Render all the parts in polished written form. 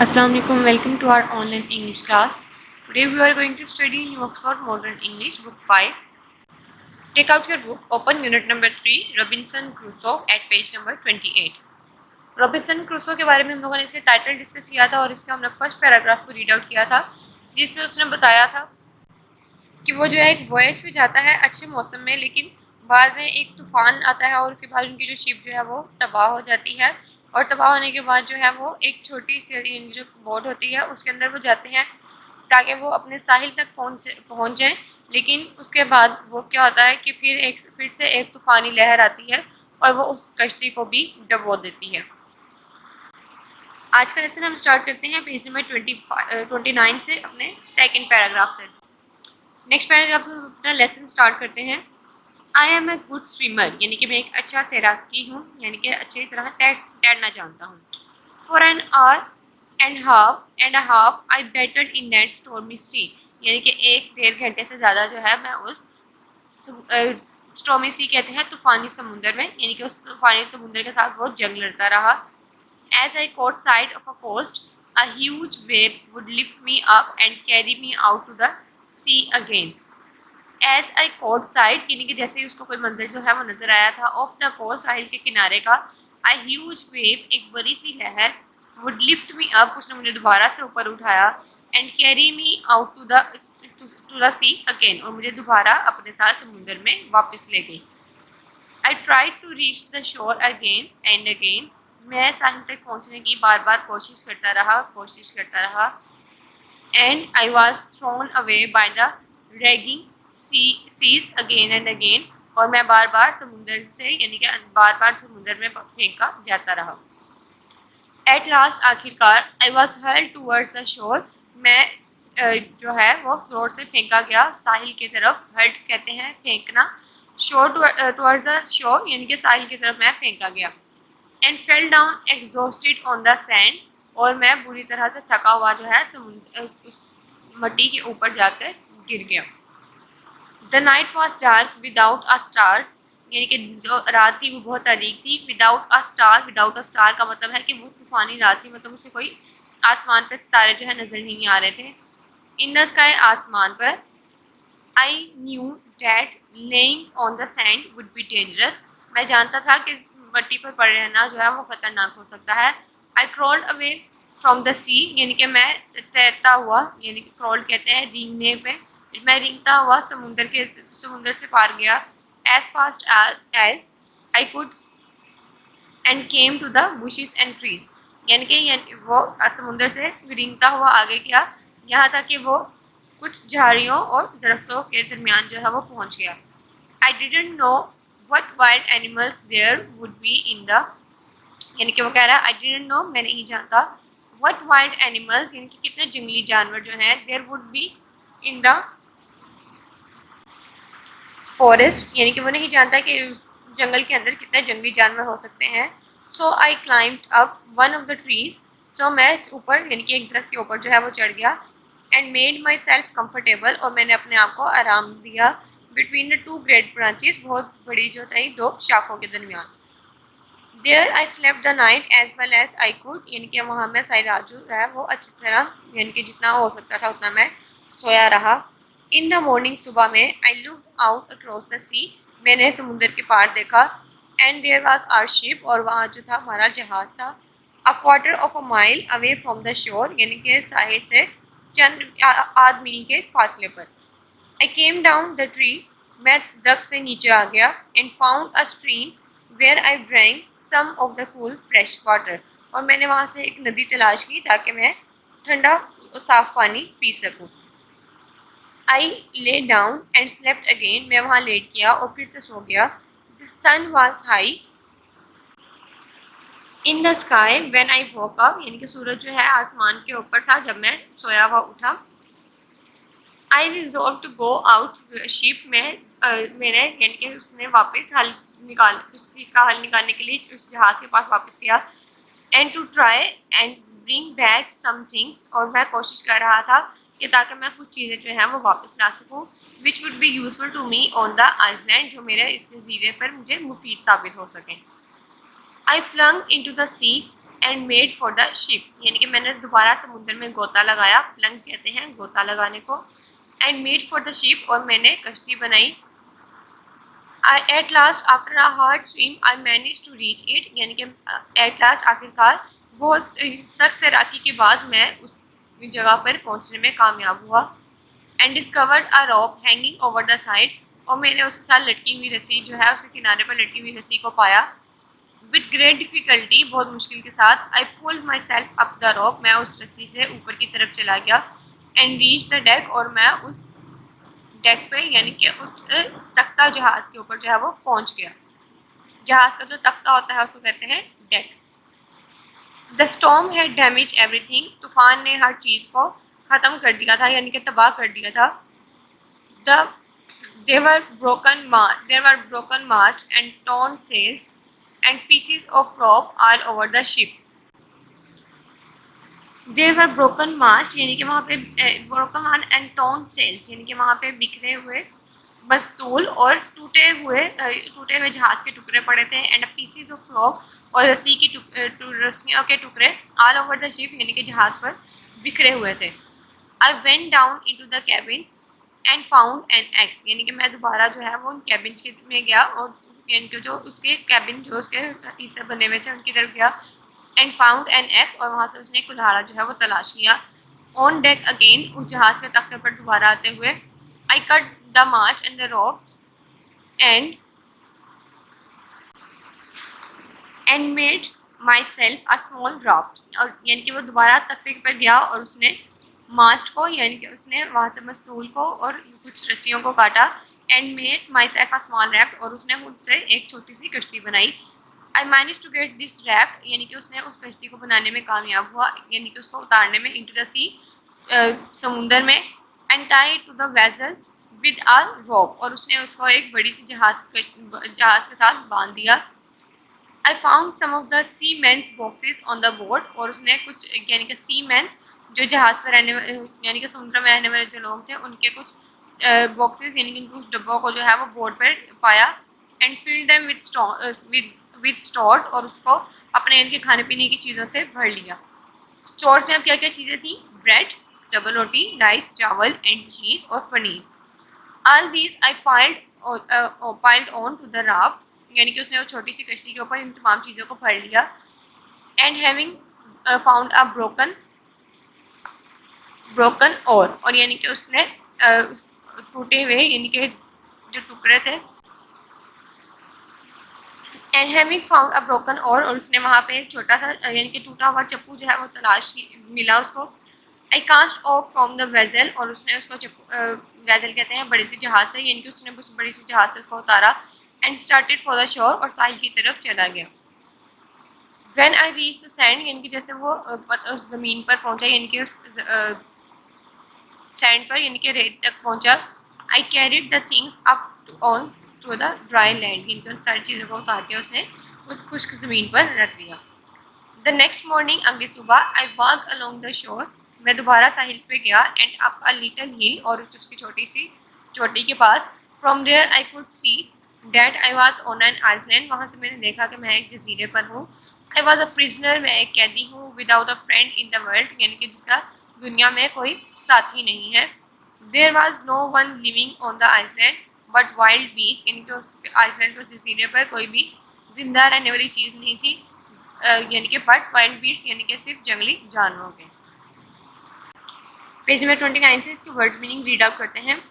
Assalamu alaikum. Welcome to our online English class. Today we are going to study New Oxford Modern English Book 5. Take out your book, open unit number 3, Robinson Crusoe at page number 28. Robinson Crusoe के बारे में हम लोगों ने इसके title discuss किया था और इसका हमने फर्स्ट पैराग्राफ को रीड आउट किया था, जिसमें उसने बताया था कि वो जो है एक वॉयज पे जाता है अच्छे मौसम में, लेकिन बाद में एक तूफ़ान आता है और उसके बाद उनकी जो शिप जो है वो तबाह हो जाती है। और तबाह होने के बाद जो है वो एक छोटी सी जो बोट होती है उसके अंदर वो जाते हैं ताकि वो अपने साहिल तक पहुँच जाएँ। लेकिन उसके बाद वो क्या होता है कि फिर से एक तूफ़ानी लहर आती है और वो उस कश्ती को भी डुबो देती है। आज का लेसन हम स्टार्ट करते हैं पेज नंबर 29 से, अपने सेकंड पैराग्राफ से। नेक्स्ट पैराग्राफ से हम अपना लेसन स्टार्ट करते हैं। I am a good swimmer, यानी कि मैं एक अच्छा तैराकी हूँ, यानी कि अच्छी तरह तैरना जानता हूँ। For an hour and half I battled in that stormy sea, यानी कि 1-1.5 घंटे से ज़्यादा जो है मैं उस स्टॉर्मी सी कहते हैं तूफ़ानी समुंदर में, यानी कि उस तूफ़ानी समुंदर के साथ वो जंग लड़ता रहा। As I caught sight of a coast, a huge wave would lift me up and carry me out to the sea again. As I caught sight, यानी कि जैसे ही उसको कोई मंजर जो है वो नज़र आया था, ऑफ द कोस्ट, साहिल के किनारे का, a huge wave, एक बड़ी सी लहर, would lift me up, उसने मुझे दोबारा से ऊपर उठाया, and carry me out to the sea again, और मुझे दोबारा अपने साथ समुंदर में वापस ले गई। I tried to reach the shore again and again, मैं साहिल तक पहुंचने की बार बार कोशिश करता रहा। And I was thrown away by the raging seas again and again, और मैं बार बार समुंदर से, यानी कि बार बार समुंदर में फेंका जाता रहा। एट लास्ट, आखिरकार, I was hurled towards the shore, मैं जो है वो जोर से फेंका गया साहिल की तरफ। हर्ल्ड कहते हैं फेंकना, शोर टूवर्ड्स द शोर, यानी कि साहिल की तरफ मैं फेंका गया। And fell down exhausted on the sand, और मैं बुरी तरह से थका हुआ जो है उस मट्टी के ऊपर जाकर गिर गया। The night was dark without a stars, यानी कि जो रात थी वो बहुत तारीक थी। विदाउट अ स्टार का मतलब है कि वो तूफ़ानी रात थी, मतलब उसके कोई आसमान पर सितारे जो है नज़र नहीं आ रहे थे। इन द स्काई, आसमान पर। I knew that laying on the sand would be dangerous, मैं जानता था कि मट्टी पर पड़ रहना जो है वो खतरनाक हो सकता है। आई क्रॉल्ड अवे फ्रॉम द सी, यानी कि मैं तैरता हुआ, यानी कि क्रॉल्ड कहते हैं रेंगने पे, मैं रेंगता हुआ समुंदर से पार गया। As fast as I could and came to the bushes and trees, यानी कि वो समुंदर से रेंगता हुआ आगे गया, यहाँ तक कि वो कुछ झाड़ियों और दरख्तों के दरमियान जो है वो पहुँच गया। I didn't know what wild animals there would be in the, यानी कि वो कह रहा है आई डिडंट नो, मैं नहीं जानता, what wild animals, यानी कि कितने जंगली जानवर जो हैं, there would be in the forest, यानी कि वो नहीं जानता कि उस जंगल के अंदर कितने जंगली जानवर हो सकते हैं। so I climbed up one of the trees, so मैं ऊपर, यानी कि एक दरख्त के ऊपर जो है वो चढ़ गया। and made myself comfortable, और मैंने अपने आप को आराम दिया। Between the two great branches, बहुत बड़ी जो थी दो शाखों के दरमियान। There I slept the night as well as I could, यानी कि वहाँ मैं सारी रात जो है वो अच्छी तरह, यानी कि जितना हो सकता था उतना मैं सोया रहा। इन द मॉर्निंग, सुबह में, I look out across the sea, मैंने समुंदर के पार देखा। And there was our ship, और वहाँ जो था हमारा जहाज़ था। A quarter of a mile away from the shore, यानी कि साहिल से चंद आध मील के फासले पर। I came down the tree, मैं दरख्त से नीचे आ गया। and found a stream where I drank some of the cool fresh water, और मैंने वहाँ से एक नदी तलाश की ताकि मैं ठंडा साफ़ पानी पी सकूँ। I lay down and slept again, मैं वहाँ लेट गया और फिर से सो गया। The sun was high in the sky when I woke up, यानी कि सूरज जो है आसमान के ऊपर था जब मैं सोया हुआ उठा। I resolve to go out ship, मैंने, यानी कि उसने वापस उस चीज़ का हल निकालने के लिए उस जहाज़ के पास वापस गया। And to try and bring back some things, और मैं कोशिश कर रहा था कि ताकि मैं कुछ चीज़ें जो हैं वो वापस ला सकूँ। Which would be useful to me on the island, जो मेरे इस जजीरे पर मुझे मुफीद साबित हो सकें। I plunge into the sea and made for the ship, यानी कि मैंने दोबारा समुद्र में गोता लगाया, प्लंग कहते हैं गोता लगाने को, and made for the ship, और मैंने कश्ती बनाई। I at last after a hard swim I manage to reach it, यानी कि एट लास्ट आखिरकार बहुत सख्त तैराकी के बाद मैं उस जगह पर पहुंचने में कामयाब हुआ। And discovered a rope hanging over the side, और मैंने उसके साथ लटकी हुई रस्सी जो है उसके किनारे पर लटकी हुई रस्सी को पाया। विद ग्रेट डिफ़िकल्टी, बहुत मुश्किल के साथ, I pulled myself up the rope, मैं उस रस्सी से ऊपर की तरफ चला गया। एंड रीच द डेक, और मैं उस डेक पे यानी कि उस तख्ता जहाज़ के ऊपर जो है वो पहुंच गया। जहाज़ का जो तख्ता होता है उसको कहते हैं deck. The storm had damage everything, तूफान ने हर चीज़ को ख़त्म कर दिया था, यानी कि तबाह कर दिया था। The there were broken masts and torn sails and pieces of rope all over the ship. There were broken masts, यानी कि वहाँ पे broken mast and torn sails, यानी कि वहाँ पे बिखरे हुए मस्तूल और टूटे हुए जहाज़ के टुकड़े पड़े थे। एंड पीसीज ऑफ रॉक, और रस्सियों के टुकड़े ऑल ओवर द शिप, यानी कि जहाज़ पर बिखरे हुए थे। I went down into the cabins and found an x, यानी कि मैं दोबारा जो है वो उन कैबिन में गया और यानी कि जो उसके कैबिन जो उसके हिस्से बने हुए थे उनकी तरफ गया। एंड फाउंड एन एक्स, और वहाँ से उसने कुल्हाड़ा जो है वो तलाश लिया। ऑन डेक अगेन, उस जहाज़ के तख्ते पर दोबारा आते हुए, I cut the mast and the ropes and made myself a small raft, और यानी कि वो दोबारा तख्ते पर गया और उसने मास्ट को यानी कि उसने वहाँ से मस्तूल को और कुछ रस्सियों को काटा। And made myself a small raft, और उसने मुझसे एक छोटी सी कश्ती बनाई। I manage to get this raft, यानी कि उसने उस कश्ती को बनाने में कामयाब हुआ, यानी कि उसको उतारने में इंटू द सी, समुंदर में। And tie to the vessel with a rope, और उसने उसको एक बड़ी सी जहाज़ के साथ बांध दिया। I found some of the seamen's boxes on the board, और उसने कुछ यानी कि सी मैंस जो जहाज़ पर रहने यानी कि समुद्र में रहने वाले जो लोग थे उनके कुछ बॉक्सेस यानी कि कुछ डब्बों को जो है वो बोर्ड पर पाया। And field them with stores, और उसको अपने इनके खाने पीने की चीज़ों से भर लिया। स्टोर्स में अब क्या क्या चीज़ें थी? ब्रेड, डबल रोटी, राइस, चावल एंड चीज़ और पनीर। All these I piled on to the raft, यानी कि उसने उस छोटी सी कश्ती के ऊपर इन तमाम चीज़ों को भर लिया। And having found a broken और यानी कि उसने उस टूटे हुए यानी कि जो टुकड़े थे। And having found a broken और उसने वहाँ पे एक छोटा सा यानी कि टूटा हुआ चप्पू जो है वो मिला उसको। I cast off from the vessel, और उसने उसको वेजल कहते हैं बड़ी सी जहाज़ से, यानी कि उसने उस बड़ी सी जहाज़ से उसको उतारा। And started for the shore, और साहिल की तरफ चला गया। When I reach the sand, यानी कि जैसे वो उस ज़मीन पर पहुंचा, यानी कि उस सैंड पर यानी कि रेत तक पहुंचा। I carried the things up on to the dry land, यानी कि उन सारी चीज़ों को उतार के उसने उस खुश्क ज़मीन पर रख दिया। द नेक्स्ट मॉर्निंग, अगली सुबह, I walk along the shore, मैं दोबारा साहिल पे गया। And up a little hill, और उसकी छोटी सी चोटी के पास। From there I could see that I was on an island, वहाँ से मैंने देखा कि मैं एक जजीरे पर हूँ। आई वॉज अ प्रिजनर, मैं एक कैदी हूँ। Without a friend in the world, यानी कि जिसका दुनिया में कोई साथी नहीं है। There was no one living on the island but wild beast, यानी कि उस आइसलैंड के उस जजीरे पर कोई भी जिंदा रहने वाली चीज़ नहीं थी, यानी कि बट वाइल्ड बीट्स, यानी कि सिर्फ जंगली जानवरों के। पेज नंबर 29 से इसके वर्ड्स मीनिंग रीड आउट करते हैं।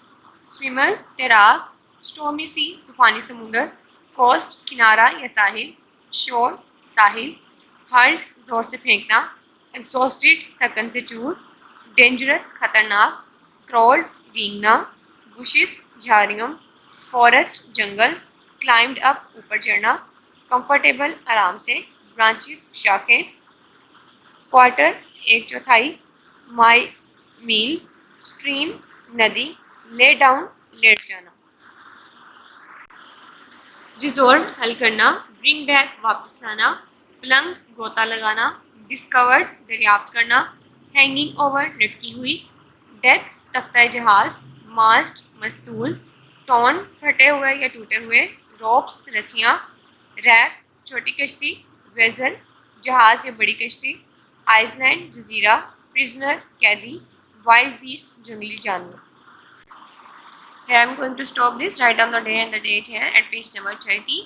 स्विमर, तैराक। स्टॉर्मी सी, तूफानी समुंदर। कोस्ट, किनारा या साहिल। शोर, साहिल। हर्ल्ड, जोर से फेंकना। एग्जॉस्टेड, थकन से चूर। डेंजरस, खतरनाक। क्रॉल्ड, रेंगना। बुशिस, झाड़ियों। फॉरेस्ट, जंगल। क्लाइंब्ड अप, ऊपर चढ़ना। कंफर्टेबल, आराम से। ब्रांचेस, शाखें। क्वार्टर, एक चौथाई। माई, मील। स्ट्रीम, नदी। ले डाउन, लेट जाना। रिजॉल्व, हल करना। ब्रिंग बैक, वापस लाना। प्लंग, गोता लगाना। डिस्कवर्ड, दरियाफ्त करना। हैंगिंग ओवर, लटकी हुई। डेक, तख्ता जहाज। मास्ट, मस्तूल। टॉन, फटे हुए या टूटे हुए। रोप्स, रस्सियाँ। रैफ्ट, छोटी कश्ती। वेजल, जहाज या बड़ी कश्ती, आइसलैंड जजीरा, प्रिजनर कैदी, वाइल्ड बीस्ट जंगली जानवर। Here I am going to stop this, write down the day and the date here at page number 30.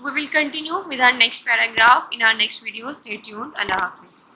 We will continue with our next paragraph in our next video. Stay tuned. Allah Hafiz.